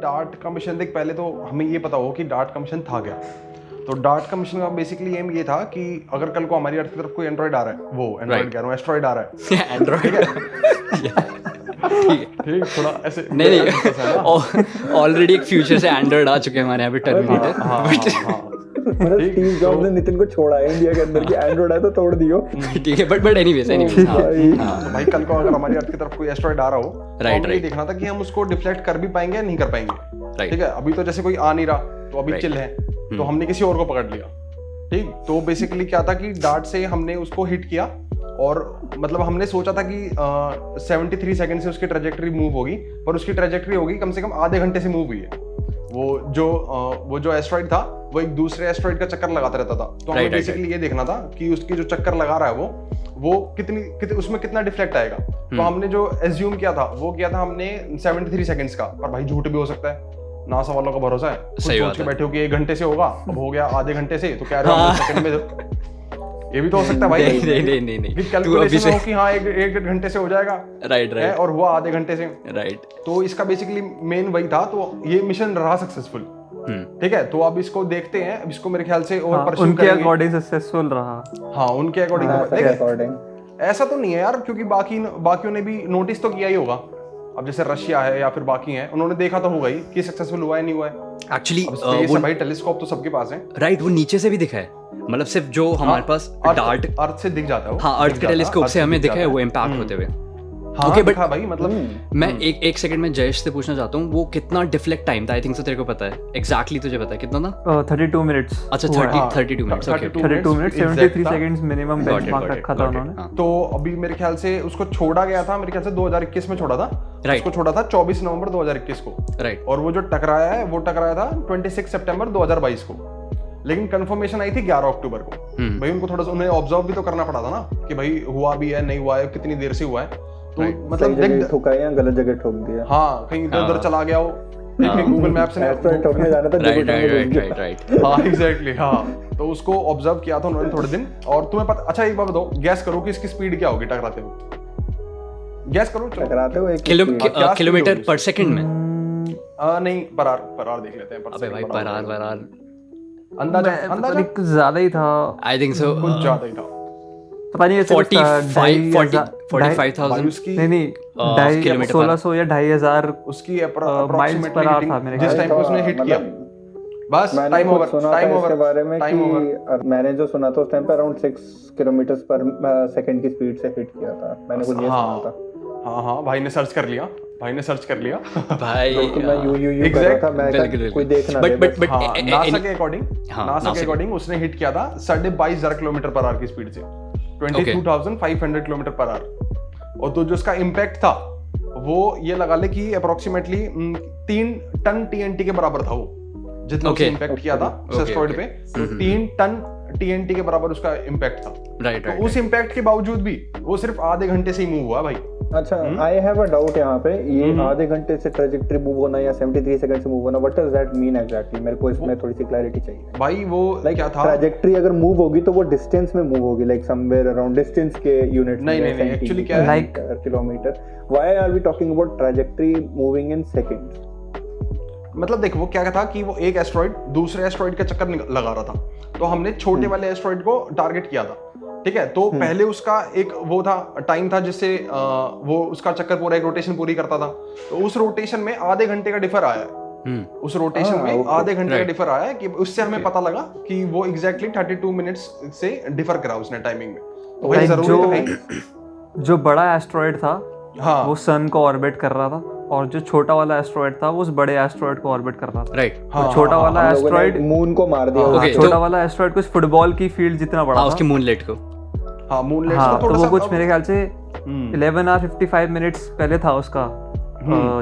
Dart का mission देख, पहले तो हमें ये पता हो कि डार्ट का मिशन था क्या। तो डार्ट का मिशन का बेसिकली एम ये था कि अगर कल को हमारी अर्थ की तरफ कोई एंड्रॉइड आ रहा है, वो एंड्रॉइड कह रहा हूँ, एस्ट्रॉइड आ रहा है एंड्रॉइड ठीक, थोड़ा ऐसे नहीं ऑलरेडी एक फ्यूचर से एंड्रॉइड आ चुके हैं हमारे यहाँ पे टर्मिनेटर। मतलब स्टीव जॉब्स ने नितिन को छोड़ा है इंडिया के अंदर कि एंड्रॉइड है तो तोड़ दियो। ठीक है, बट एनीवेज तो भाई कल को अगर हमारी अर्थ की तरफ कोई एस्ट्रॉइड आ रहा हो, राइट ये देखना था कि हम उसको डिफ्लेक्ट कर भी पाएंगे या नहीं कर पाएंगे। ठीक है, अभी तो जैसे कोई आ नहीं रहा तो अभी चिल है, तो हमने किसी और को पकड़ लिया। ठीक, तो बेसिकली क्या था कि डार्ट से हमने उसको हिट किया और मतलब हमने सोचा था कि 73 सेकंड से उसकी ट्रेजेक्टरी मूव होगी, पर उसकी ट्रेजेक्टरी होगी कम से कम आधे घंटे से मूव हुई है। वो जो एस्ट्रॉइड था वो एक दूसरे एस्ट्रॉइड का चक्कर लगाता रहता था। तो हमें बेसिकली ये देखना था कि उसकी जो चक्कर लगा रहा है वो उसमें कितना डिफ्लेक्ट आएगा। तो हमने जो एज्यूम किया था वो किया था हमने 73 सेकंड्स का, पर भाई झूठ भी हो सकता है, नासा वालों का भरोसा है। सोच के बैठे हो कि 1 घंटे से होगा, अब हो गया आधे घंटे से, तो क्या सेकंड में ये भी तो हो सकता है भाई। नहीं कैलकुलेशन हो कि हाँ 1 घंटे से हो जाएगा, राइट और हुआ आधे घंटे से, राइट। तो इसका बेसिकली मेन वही था। तो ये मिशन रहा सक्सेसफुल। ठीक है, तो अब इसको देखते हैं, अब इसको मेरे ख्याल से और परस्यू उनके अकॉर्डिंग सक्सेसफुल रहा। हाँ, उनके अकॉर्डिंग ऐसा तो नहीं है यार, क्योंकि बाकियों ने भी नोटिस तो किया ही होगा। अब जैसे रशिया है या फिर बाकी हैं, उन्होंने देखा तो होगा ही कि सक्सेसफुल हुआ है नहीं हुआ है। एक्चुअली वो भाई टेलीस्कोप तो सबके पास है, राइट। वो नीचे से भी दिखा है, मतलब सिर्फ जो हमारे पास डार्ट अर्थ से दिख जाता है। हाँ, अर्थ के टेलीस्कोप से हमें दिखा है वो इम्पैक्ट होते हुए। ओके, बट भाई मतलब मैं एक सेकंड में जयेश से पूछना चाहता हूँ, वो कितना डिफ्लेक्ट टाइम था? आई थिंक सो तेरे को पता है एग्जैक्टली, तुझे पता है कितना था? 32 मिनट्स। अच्छा 32 minutes, okay 32 minutes 73 seconds minimum benchmark रखा था उन्होंने। तो अभी मेरे ख्याल से उसको छोड़ा गया था, मेरे ख्याल से 2021 में छोड़ा था। उसको छोड़ा था 24 नवंबर 2021 को, राइट। और वो जो टकराया है वो टकराया था 26 सितंबर 2022 को, लेकिन कंफर्मेशन आई थी 11 अक्टूबर को। भाई उनको थोड़ा सा उन्हें ऑब्जर्व भी तो करना पड़ा था ना कि भाई हुआ भी है नहीं हुआ है, कितनी देर से हुआ है। तो मतलब देख ठोका है या गलत जगह ठोक दिया। हाँ, कहीं इधर उधर चला गया हो, गूगल मैप से ठोकने जाना था, राइट। हाँ एग्जैक्टली, हाँ। तो उसको ऑब्जर्व किया था उन्होंने थोड़े दिन। और तुम्हें पता, अच्छा एक बात बताओ, गैस करो कि इसकी स्पीड क्या होगी टकराते हुए। गैस करो, टकराते हुए किलोमीटर पर सेकंड में? नहीं, पर आवर देख लेते हैं। अबे भाई पर आवर अंदाजा ज्यादा ही था, आई थिंक सो, कुछ ज्यादा ही था। पता नहीं 45,000 नहीं 1600 या 2500 उसकी माइल्स पर आवर था मेरे जिस टाइम पे उसने हिट किया। बस टाइम ओवर इसके बारे में कि मैंने जो सुना था उस टाइम पे अराउंड 6 किलोमीटर पर सेकंड की स्पीड से हिट किया था, मैंने कुछ ये सुना था। हाँ, भाई ने सर्च कर लिया भाई। मैं यू कर रहा था, मैं कोई देखना बट नासा के अकॉर्डिंग उसने हिट किया था 22,500 किलोमीटर पर आवर की स्पीड से, 22,500 किलोमीटर पर आवर। और तो जो उसका इम्पैक्ट था वो ये लगा ले कि अप्रोक्सीमेटली 3 टन TNT के बराबर था। वो जितना उसने इम्पैक्ट किया था एस्टेरॉइड पे, तो 3 टन TNT के बराबर उसका इम्पैक्ट था। राइट। तो उस इम्पैक्ट के बावजूद भी वो सिर्फ आधे घंटे से ही मूव हुआ भाई। अच्छा, आई हैव अ डाउट यहाँ पे, ये आधे घंटे से ट्रेजेक्टरी मूव होना या 73 सेकंड से मूव होना, what does that mean exactly? मेरे को इसमें थोड़ी सी क्लैरिटी चाहिए भाई। वो क्या था, ट्रेजेक्टरी अगर मूव होगी तो वो डिस्टेंस में मूव होगी, लाइक समवेयर अराउंड डिस्टेंस के यूनिट। नहीं, एक्चुअली क्या है, like kilometre. Why are we talking about trajectory moving in seconds? मतलब देखो वो क्या था कि वो एक एस्ट्रॉइड दूसरे एस्ट्रॉइड का चक्कर लगा रहा था, तो हमने छोटे वाले एस्ट्रॉइड को टारगेट किया था। ठीक है, तो पहले उसका एक वो था टाइम था जिससे वो उसका चक्कर पूरा एक रोटेशन पूरी करता था। तो उस रोटेशन में आधे घंटे का डिफर आया है। उस रोटेशन में आधे घंटे का डिफर आया है कि उससे हमें पता लगा कि वो एग्जैक्टली 32 मिनट्स से डिफर करा उसने टाइमिंग में। तो भाई जरूरी जो बड़ा एस्ट्रॉइड था हाँ, वो सन को ऑर्बिट कर रहा था, और जो छोटा वाला एस्ट्रॉइड था वो उस बड़े एस्ट्रॉइड को ऑर्बिट कर रहा था। राइट। छोटा वाला एस्ट्रॉइड मून को मार दिया। छोटा वाला एस्ट्रॉइड कुछ फुटबॉल की फील्ड जितना बड़ा था, उसके मूनलेट को। हाँ, मूनलेट को थोड़ा सा, तो वो कुछ मेरे ख्याल से 11 और 55 मिनट्स पहले था उसका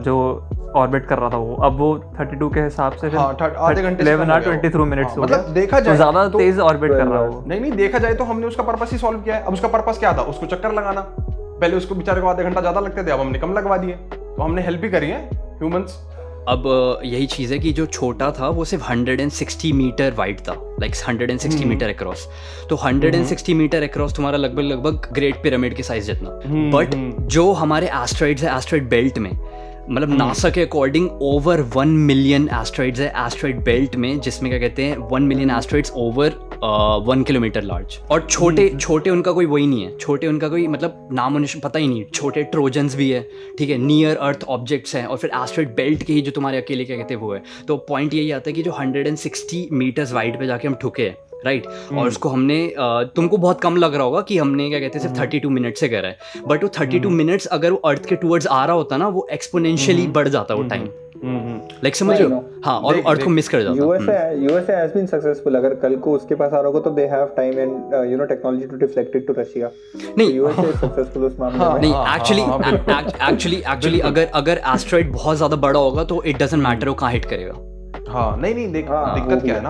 जो ऑर्बिट कर रहा था वो। अब वो 32 के हिसाब से आधे घंटे 11 और 23 मिनट्स हो गया। मतलब देखा जाए तो ज्यादा तेज ऑर्बिट कर रहा है वो। नहीं, देखा जाए तो हमने उसका पर्पस ही सॉल्व किया है। अब उसका पर्पस क्या था? उसको चक्कर लगाना। पहले उसको बेचारे को आधे घंटा ज्यादा लगते थे, अब हमने कम लगवा दिए, तो हमने हेल्प ही करी है ह्यूमंस। अब यही चीज़ है कि जो छोटा था वो सिर्फ 160 मीटर वाइड था, लाइक 160 मीटर अक्रॉस। तो 160 मीटर अक्रॉस तुम्हारा लगभग ग्रेट पिरामिड के साइज जितना। बट जो हमारे एस्ट्रॉइड्स है एस्ट्रॉइड बेल्ट में, मतलब नासा के अकॉर्डिंग ओवर 1 मिलियन एस्ट्रॉइड्स है एस्ट्रॉइड बेल्ट में, जिसमें क्या कहते हैं 1 million asteroids over 1 kilometre large. और छोटे छोटे उनका कोई वही नहीं है, छोटे उनका कोई मतलब नाम पता ही नहीं, छोटे ट्रोजन्स भी है, ठीक है, नियर अर्थ ऑब्जेक्ट्स हैं, और फिर एस्ट्रॉइड बेल्ट के ही जो तुम्हारे अकेले क्या कहते हैं वो है। तो पॉइंट यही आता है कि जो 160 मीटर्स वाइड पे जाके हम ठुके हैं, राइट, और उसको हमने तुमको बहुत कम लग रहा होगा कि हमने क्या कहते हैं सिर्फ 32 मिनट से करा है, बट वो 32 मिनट्स अगर वो अर्थ के टूवर्ड्स आ रहा होता ना, वो एक्सपोनेंशियली बढ़ जाता वो टाइम, लाइक समझ रहे हो? हाँ, और अर्थ को मिस कर जाता। यूएसए हैज बीन सक्सेसफुल, अगर कल को उसके पास आ रहा होगा तो they have time and you know technology to deflect it to Russia. नहीं, यूएसए इज सक्सेसफुल उस मामले में। नहीं, एक्चुअली अगर एस्ट्रॉइड बहुत ज्यादा बड़ा होगा तो इट डजंट मैटर वो कहाँ हिट करेगा। हाँ, नहीं दिक्कत क्या है ना,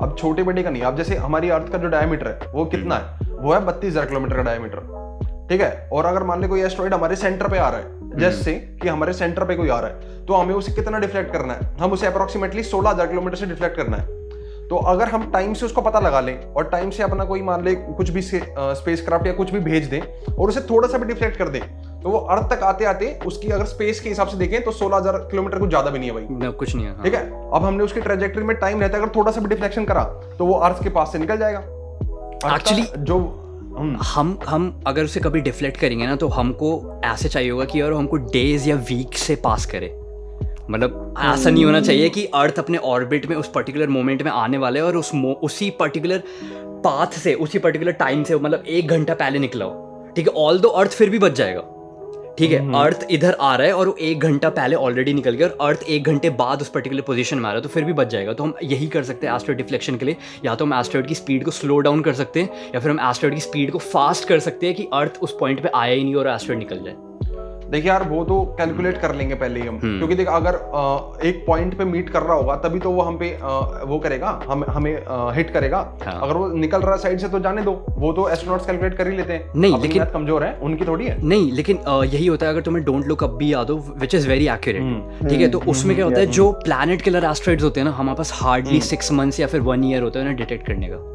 अब छोटे बड़े का नहीं, अब जैसे हमारी अर्थ का जो डायमीटर है वो कितना है, वो है 32,000 किलोमीटर का डायमीटर, ठीक है। और अगर मान ले कोई एस्ट्रॉइड हमारे सेंटर पे आ रहा है, जैसे कि हमारे सेंटर पे कोई आ रहा है, तो हमें उसे कितना डिफ्लेक्ट करना है, हम उसे अप्रोक्सीमेटली 16,000 किलोमीटर से डिफ्लेक्ट करना है। तो अगर हम टाइम से उसको पता लगा लें और टाइम से अपना कोई मान ले कुछ भी स्पेसक्राफ्ट या कुछ भी भेज दें और उसे थोड़ा सा भी डिफ्लेक्ट कर दें, तो वो अर्थ तक आते आते उसकी अगर स्पेस के हिसाब से देखें तो 16,000 किलोमीटर कुछ ज्यादा भी नहीं है भाई, no, कुछ नहीं है। ठीक है। अब हमने उसकी ट्रेजेक्टरी में टाइम रहता है, अगर थोड़ा सा भी डिफ्लेक्शन करा तो वो अर्थ के पास से निकल जाएगा। एक्चुअली जो हम अगर उसे कभी डिफ्लेक्ट करेंगे ना, तो हमको ऐसे चाहिए होगा कि यार हमको डेज या वीक से पास करे, मतलब ऐसा नहीं होना चाहिए कि अर्थ अपने ऑर्बिट में उस पर्टिकुलर मोमेंट में आने वाले और उसी पर्टिकुलर पाथ से उसी पर्टिकुलर टाइम से मतलब 1 घंटा पहले निकला हो, ठीक है, ऑल दो अर्थ फिर भी बच जाएगा, ठीक है। अर्थ इधर आ रहा है और वो 1 घंटा पहले ऑलरेडी निकल गया और अर्थ 1 घंटे बाद उस पर्टिकुलर पोजीशन में आ रहा है, तो फिर भी बच जाएगा। तो हम यही कर सकते हैं एस्ट्रॉइड डिफ्लेक्शन के लिए, या तो हम एस्ट्रॉइड की स्पीड को स्लो डाउन कर सकते हैं, या फिर हम एस्ट्रॉइड की स्पीड को फास्ट कर सकते हैं कि अर्थ उस पॉइंट पे आया ही नहीं और एस्ट्रॉइड निकल जाए। देखिए यार, वो तो कैलकुलेट कर लेंगे पहले ही हम, क्योंकि देख अगर एक पॉइंट पे मीट कर रहा होगा तभी तो वो हम पे वो करेगा, हमें हिट करेगा। हाँ। अगर वो निकल रहा है साइड से तो जाने दो, वो तो एस्ट्रोनॉट्स कैलकुलेट कर ही लेते हैं। नहीं, लेकिन कमजोर है उनकी थोड़ी है। नहीं, लेकिन यही होता है, अगर तुम्हें डोंट लुक अप भी याद हो, विच इज वेरी एक्यूरेट, ठीक है, तो उसमें क्या होता है, जो प्लैनेट किलर एस्ट्रॉइड्स होते हैं ना, हमारे पास हार्डली 6 मंथ्स या फिर 1 ईयर होता है ना डिटेक्ट करने का।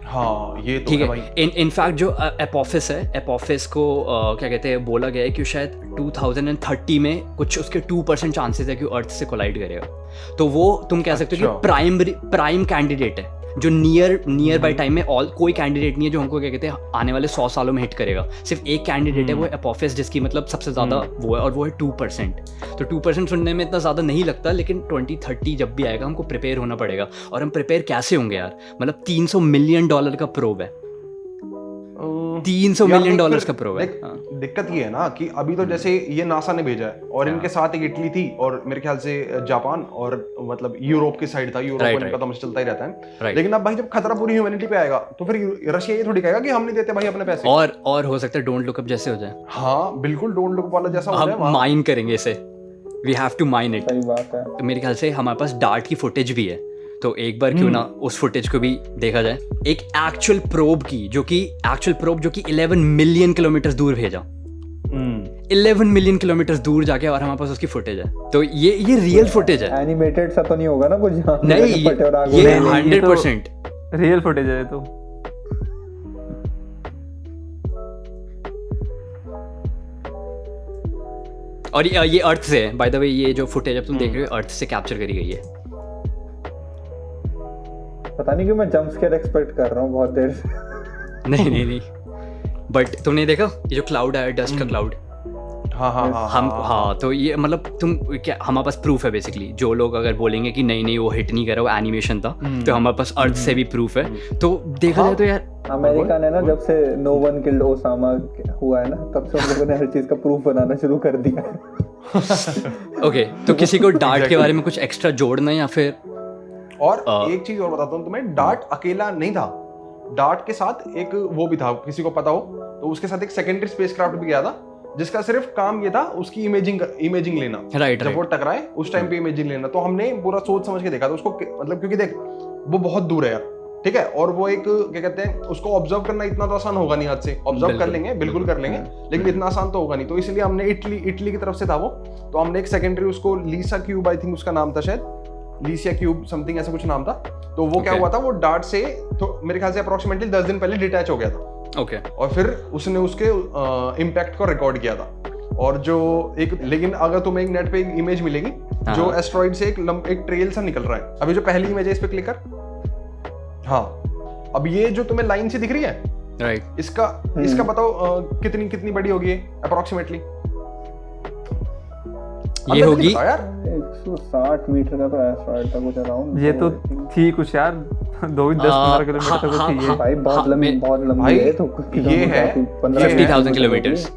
हाँ, ये तो ठीक है है भाई। इनफैक्ट जो एपोफिस है, एपोफिस को क्या कहते हैं, बोला गया है कि शायद 2030 में कुछ उसके 2% चांसेस है कि अर्थ से कोलाइड करेगा। तो वो तुम कह सकते हो कि प्राइम कैंडिडेट है, जो नियर बाय टाइम में कोई कैंडिडेट नहीं है जो हमको क्या कहते हैं आने वाले 100 सालों में हिट करेगा। सिर्फ एक कैंडिडेट है, वो एपोफिस, जिसकी मतलब सबसे ज़्यादा वो है, और वो है 2%। तो 2% सुनने में इतना ज़्यादा नहीं लगता, लेकिन 2030 जब भी आएगा हमको प्रिपेयर होना पड़ेगा। और हम प्रिपेयर कैसे होंगे यार, मतलब $300 मिलियन का प्रोब है, $300 मिलियन का प्रोब है। दिक्कत ये है ना कि अभी तो जैसे ये नासा ने भेजा है और इनके साथ एक इटली थी और मेरे ख्याल से जापान और मतलब यूरोप की साइड था, यूरोप में इनका तो चलता ही रहता है। लेकिन अब भाई जब खतरा पूरी ह्यूमैनिटी पे आएगा तो फिर रशिया ये थोड़ी कहेगा कि हम नहीं देते भाई अपने पैसे। और हो सकता है डोंट लुक अप जैसे हो जाए। हाँ बिल्कुल, डोंट लुक वाला जैसा हो जाए। हम माइन करेंगे इसे, we have to mine it. सही बात है। तो मेरे ख्याल से हमारे पास डार्ट की फुटेज भी है, तो एक बार क्यों ना उस फुटेज को भी देखा जाए। एक एक्चुअल प्रोब जो कि 11 मिलियन किलोमीटर दूर भेजा, 11 मिलियन किलोमीटर दूर जाके, और हमारे पास उसकी फुटेज है। तो ये रियल फुटेज है, एनिमेटेड सा तो नहीं होगा ना कुछ? नहीं, ये 100% रियल फुटेज है। तो और ये अर्थ से है, बाय द वे, ये जो फुटेज अब तुम देख रहे हो अर्थ से कैप्चर करी गई है। पता नहीं क्यों मैं जंप स्केयर एक्सपेक्ट कर रहा हूँ बहुत देर से। नहीं, बट तुमने देखा ये जो क्लाउड है, डस्ट का क्लाउड। हाँ, तो ये मतलब तुम क्या, हमारे पास प्रूफ है बेसिकली। जो लोग अगर बोलेंगे कि नहीं वो हिट नहीं करा, वो एनिमेशन था, तो हमारे पास अर्थ से भी प्रूफ है। तो देखा जाए तो यार अमेरिका ने ना जब से नो वन किल्ड ओसामा हुआ है ना, तब से उन लोगों ने हर चीज का प्रूफ बनाना शुरू कर दिया। ओके, तो किसी को डार्ट के बारे में कुछ एक्स्ट्रा जोड़ना है या फिर? और एक चीज और बताता हूँ तुम्हें, डार्ट अकेला नहीं था, डार्ट के साथ एक वो भी था, किसी को पता हो तो उसके साथ एक सेकेंडरी स्पेसक्राफ्ट भी गया था, जिसका सिर्फ काम ये था उसकी इमेजिंग लेना। राइट, जब वो टकराए उस टाइम पे इमेजिंग लेना। तो हमने पूरा सोच समझ के देखा था उसको, मतलब क्योंकि देख वो बहुत दूर है यार, ठीक है, और वो एक क्या कहते हैं उसको ऑब्जर्व करना इतना तो आसान होगा नहीं, हाथ से ऑब्जर्व कर लेंगे, बिल्कुल कर लेंगे, लेकिन इतना आसान तो होगा नहीं। तो इसलिए हमने इटली की तरफ से था वो, तो हमने एक सेकेंडरी उसको लीसा क्यूब, आई थिंक उसका नाम था शायद, लीसिया क्यूब समथिंग ऐसा कुछ नाम था। तो वो क्या हुआ था, वो डार्ट से तो मेरे ख्याल से अप्रोक्सीमेटली 10 दिन पहले डिटैच हो गया था। ओके, और फिर उसने उसके इम्पैक्ट को रिकॉर्ड किया था। और जो एक, लेकिन अगर तुम्हें एक नेट पे एक इमेज मिलेगी जो एस्ट्रॉइड से एक ट्रेल सा निकल रहा है। अभी जो पहली इमेज है इस पे क्लिक कर, हाँ अब ये जो तुम्हें लाइन सी दिख रही है, राइट, इसका बताओ कितनी बड़ी होगी अप्रोक्सीमेटली? ये होगी यार 160 मीटर का तो एस्ट्रॉइड था कुछ अराउंड। ये तो थी कुछ यार 2-10-15 किलोमीटर तक तो थी ये। भाई बहुत लंबी है। तो ये है 50,000 किलोमीटर्स,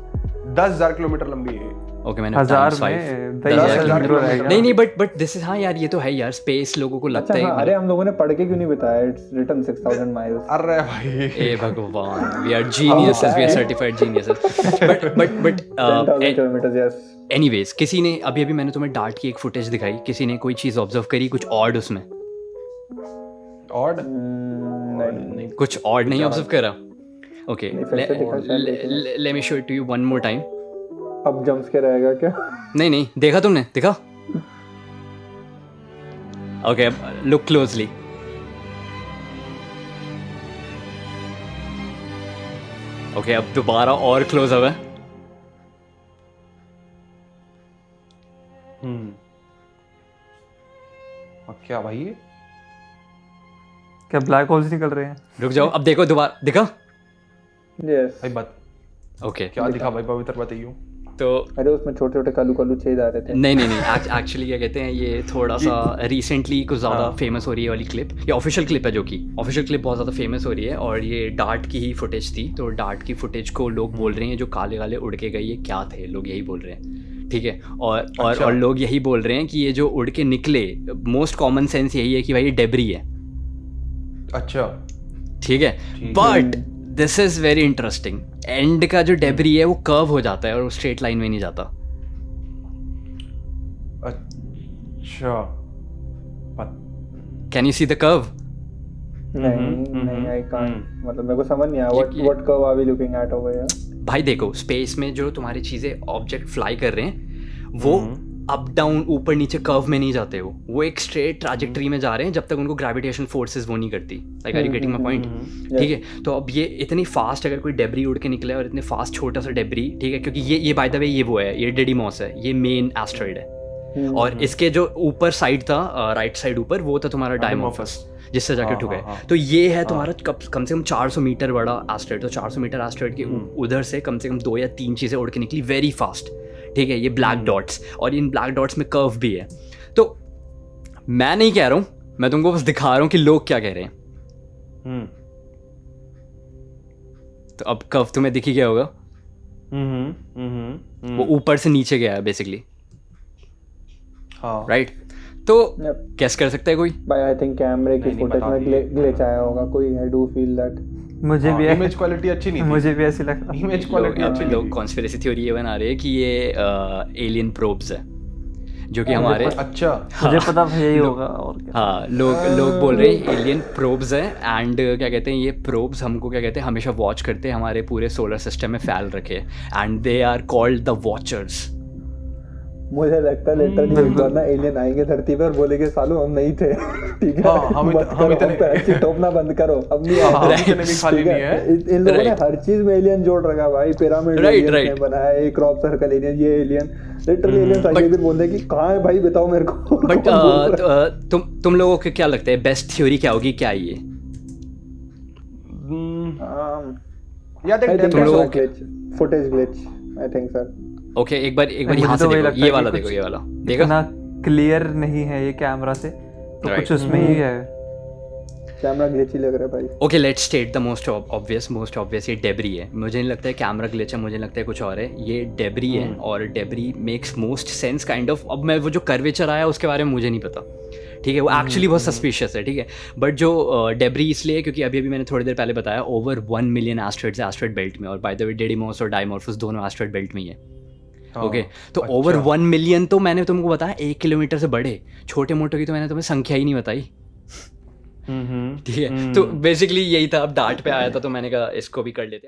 10,000 किलोमीटर लंबी है। ओके, मैंने 1000 times में 5. 10,000 किलोमीटर। नहीं बट दिस इज, हाँ यार ये तो है यार, स्पेस लोगों को लगता अच्छा है हाँ, अरे हम लोगों ने पढ़ के क्यों नहीं बताया? It's written 6000 miles. अरे भाई ए भगवान, we are geniuses, we are certified geniuses. But 10,000 kilometre, yes. Anyways, किसी ने अभी मैंने तुम्हें डार्ट की एक फुटेज दिखाई, किसी ने कोई चीज ऑब्जर्व करी कुछ ऑड उसमें? ऑड नहीं, कुछ ऑड नहीं ऑब्जर्व करा? ओके, फिर से दिखा शायद, let me show it to you one more time. अब जंप्स के रहेगा क्या? नहीं, देखा तुमने? देखा? ओके, अब लुक क्लोजली। ओके, अब दोबारा और क्लोज अब है। क्या भाई ये? क्या ब्लैक होल्स निकल रहे हैं? रुक जाओ, अब देखो दोबारा, दिखा? यस भाई बात ओके, क्या दिखा भाई, पवित्र बताइए। तो अरे उसमें छोटे छोटे कालू छेद आ रहे थे। नहीं, एक्चुअली क्या कहते हैं, ये थोड़ा सा रिसेंटली कुछ ज़्यादा फेमस हो रही है वाली क्लिप। ये ऑफिशियल क्लिप है, जो कि ऑफिशियल क्लिप बहुत ज़्यादा फेमस हो रही है, और ये डार्ट की ही फुटेज थी। तो डार्ट की फुटेज को लोग बोल रहे हैं जो काले काले उड़ के गए ये क्या थे, लोग यही बोल रहे हैं, ठीक है। और लोग यही बोल रहे हैं कि ये जो उड़ के निकले, मोस्ट कॉमन सेंस यही है कि भाई ये डेब्री है। अच्छा ठीक है, but this is very interesting. And का जो डेब्री है वो कर्व हो जाता है और वो स्ट्रेट लाइन में नहीं जाता। अच्छा, can you see the curve? नहीं आई कांट, मतलब मेरे को समझ नहीं आया what curve are we looking at over here. भाई देखो, स्पेस में जो तुम्हारी चीजें ऑब्जेक्ट फ्लाई कर रहे हैं वो अप डाउन ऊपर नीचे कर्व में नहीं जाते, वो एक स्ट्रेट ट्रैजेक्टरी में जा रहे हैं जब तक उनको ग्रेविटेशन फोर्सेस वो नहीं करती। Like are you getting my point? ठीक है, तो अब ये इतनी फास्ट अगर कोई डेब्री उड़ के निकले, और इतने फास्ट छोटा सा डेब्री, ठीक है, क्योंकि ये बाय द वे ये वो है, ये डिडीमॉस है, ये मेन एस्टेरॉइड है। और इसके जो ऊपर साइड था, राइट साइड ऊपर, वो था तुम्हारा डायमॉर्फस, जिससे जाके ठुके। तो ये है तुम्हारा कम से कम 400 मीटर बड़ा एस्टेरॉइड। तो 400 मीटर एस्टेरॉइड के उधर से कम 2 या 3 चीज़ें उड़ के निकली वेरी फास्ट, ठीक है। ये ब्लैक डॉट्स, और इन ब्लैक डॉट्स में कर्व भी है। तो मैं नहीं कह रहा हूँ, मैं तुमको बस दिखा रहा हूँ कि लोग क्या कह रहे हैं। तो अब कर्व तुम्हें दिख ही गया होगा, वो ऊपर से नीचे गया है बेसिकली, राइट? तो कैस कर सकता है कोई? भाई आई थिंक कैमरे की फुटेज में ग्लिच आया होगा कोई। I do feel that. मुझे भी इमेज क्वालिटी अच्छी नहीं थी। मुझे भी ऐसी लगता है। इमेज क्वालिटी अच्छी नहीं लोग थी। कॉन्स्पिरेसी थ्योरी ये बना रहे हैं कि ये एलियन प्रोब्स है जो कि हमारे, अच्छा मुझे पता था यही होगा और क्या। हाँ, लोग बोल रहे हैं एलियन प्रोब्स है। एंड क्या कहते हैं, ये प्रोब्स हमको क्या कहते हैं, हमेशा वॉच करते हैं, हमारे पूरे सोलर सिस्टम में फैल रखे, and they are called the watchers. मुझे लगता है लिटरली एक बार ना एलियन आएंगे धरती पे और बोलेंगे सालू हम नहीं थे, ठीक है, हम इतने पैसे टोपना बंद करो, अब नहीं हम इतने भी खाली नहीं है। इन लोगों ने हर चीज में एलियन जोड़ रखा भाई। पिरामिड एलियन बनाया, एक क्रॉप सर्कल एलियन, ये एलियन, लिटरली एलियन आगे भी बोलते कि कहाँ है भाई, बताओ मेरे को। बट तुम लोगों को क्या लगता है, बेस्ट थ्योरी क्या होगी? क्या ये footage glitch? I think sir. Okay, एक बार यहाँ से देखो, ये वाला देखो, ये वाला देखो ना, क्लियर नहीं है ये कैमरा से, तो कुछ उसमें ही है, कैमरा ग्लिच ही लग रहा है भाई। Okay, let's state the most obvious ये डेब्री है। मुझे नहीं लगता है कैमरा ग्लिच है, मुझे लगता है कुछ और है। ये डेब्री है, और debris makes most sense kind of. अब मैं वो जो कर्वेचर आया उसके बारे में मुझे नहीं पता, ठीक है, वो एक्चुअली बहुत सस्पिशियस है, ठीक है। बट जो डेब्री इसलिए क्योंकि अभी मैंने थोड़ी देर पहले बताया, ओवर 1 मिलियन एस्टेरॉइड्स है एस्टेरॉइड बेल्ट में, और बाय द वे डिडीमॉस और डायमॉर्फस दोनों एस्टेरॉइड बेल्ट में ही है। ओके, तो ओवर 1 मिलियन, तो मैंने तुमको बताया 1 किलोमीटर से बड़े, छोटे मोटे की तो मैंने तुम्हें संख्या ही नहीं बताई, ठीक है। तो बेसिकली यही था। अब डार्ट पे आया था तो मैंने कहा इसको भी कर लेते हैं।